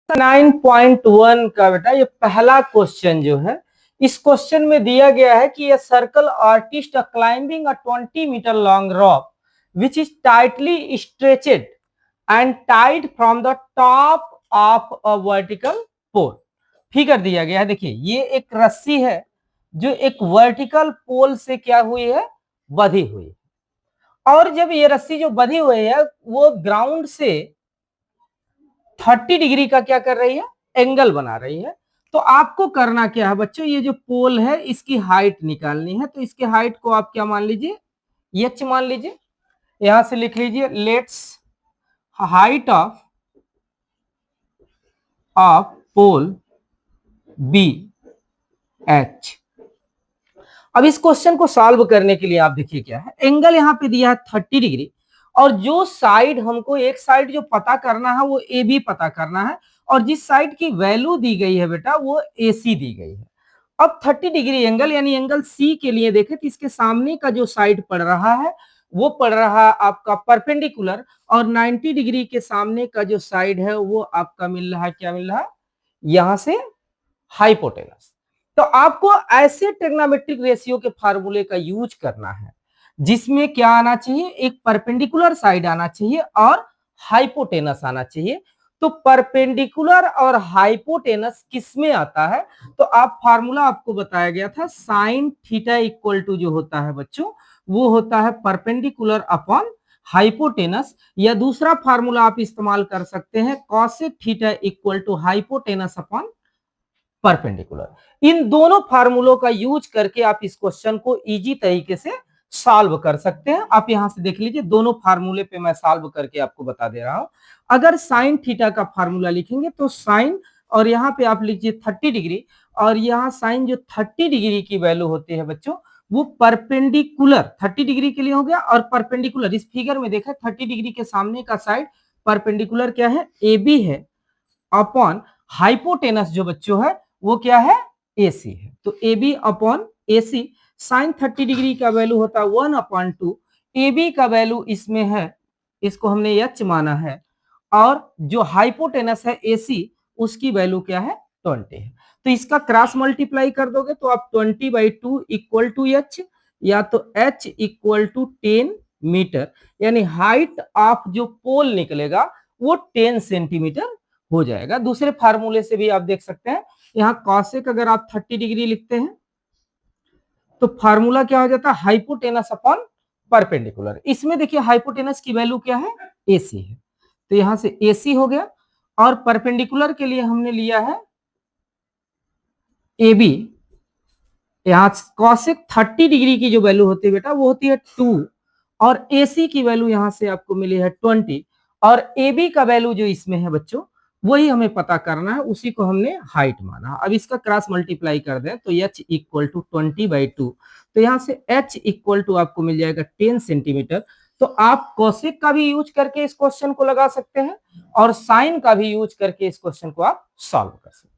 9.1 का बेटा ये पहला क्वेश्चन जो है, इस क्वेश्चन में दिया गया है कि ये circle artist climbing a 20 metre long rock which is tightly stretched and tied from the top of a vertical pole. Figure दिया गया है, देखिए ये एक रस्सी है जो एक वर्टिकल पोल से क्या हुई है, बंधी हुई है। और जब ये रस्सी जो बंधी हुई है वो ग्राउंड से 30 डिग्री का क्या कर रही है, एंगल बना रही है। तो आपको करना क्या है बच्चों, ये जो पोल है इसकी हाइट निकालनी है। तो इसके हाइट को आप क्या मान लीजिए, एच मान लीजिए। यहां से लिख लीजिए let's height of pole be H. अब इस क्वेश्चन को सॉल्व करने के लिए आप देखिए क्या है, एंगल यहां पे दिया है 30 डिग्री और जो साइड हमको, एक साइड जो पता करना है वो ए बी पता करना है, और जिस साइड की वैल्यू दी गई है बेटा वो ए सी दी गई है। अब 30 डिग्री एंगल यानी एंगल सी के लिए देखें तो इसके सामने का जो साइड पड़ रहा है वो पड़ रहा है आपका परपेंडिकुलर, और 90 डिग्री के सामने का जो साइड है वो आपका मिल रहा है, क्या मिल रहा है, यहां से हाइपोटेनस। तो आपको ऐसे ट्रिग्नोमेट्रिक रेशियो के फार्मूले का यूज करना है जिसमें क्या आना चाहिए, एक परपेंडिकुलर साइड आना चाहिए और हाइपोटेनस आना चाहिए। तो परपेंडिकुलर और हाइपोटेनस किसमें आता है, तो आप फार्मूला आपको बताया गया था साइन थीटा इक्वल टू जो होता है बच्चों वो होता है परपेंडिकुलर अपॉन हाइपोटेनस, या दूसरा फार्मूला आप इस्तेमाल कर सकते हैं cosec theta equal to hypotenuse upon perpendicular. इन दोनों फार्मूलों का यूज करके आप इस क्वेश्चन को इजी तरीके से सॉल्व कर सकते हैं। आप यहां से देख लीजिए, दोनों फार्मूले पे मैं सॉल्व करके आपको बता दे रहा हूं। अगर साइन थीटा का फार्मूला लिखेंगे तो साइन, और यहां पे आप लिखिए 30 डिग्री, और यहां साइन जो 30 डिग्री की वैल्यू होती है बच्चों वो परपेंडिकुलर 30 डिग्री के लिए हो गया, और परपेंडिकुलर इस फिगर में देखा 30 डिग्री के सामने का साइड परपेंडिकुलर क्या है, ए बी है, अपॉन हाइपोटेनस जो बच्चों है वो क्या है, AC है। तो A B upon A C, sine 30 degree का वैल्यू होता है 1/2, ए बी का वैल्यू इसमें है, इसको हमने एच माना है, और जो हाइपोटेनस है AC उसकी वैल्यू क्या है, 20 है। तो इसका क्रॉस मल्टीप्लाई कर दोगे तो आप 20/2 इक्वल टू एच, या तो h इक्वल टू 10 मीटर, यानी हाइट ऑफ जो पोल निकलेगा वो 10 सेंटीमीटर हो जाएगा। दूसरे फार्मूले से भी आप देख सकते हैं, यहाँ कॉसेक अगर आप 30 डिग्री लिखते हैं तो फार्मूला क्या हो जाता है, हाइपोटेनस अपॉन परपेंडिकुलर। इसमें देखिए हाइपोटेनस की वैल्यू क्या है, AC है, तो यहां से AC हो गया, और परपेंडिकुलर के लिए हमने लिया है AB। यहाँ कॉसेक 30 डिग्री की जो वैल्यू होती है बेटा वो होती है 2, और AC की वैल्यू यहां से आपको मिली है 20, और AB का वैल्यू जो इसमें है बच्चों वही हमें पता करना है, उसी को हमने हाइट माना। अब इसका क्रॉस मल्टीप्लाई कर दें तो h इक्वल टू 20/2, तो यहां से h इक्वल टू आपको मिल जाएगा 10 सेंटीमीटर। तो आप कॉसेक का भी यूज करके इस क्वेश्चन को लगा सकते हैं और साइन का भी यूज करके इस क्वेश्चन को आप सॉल्व कर सकते हैं।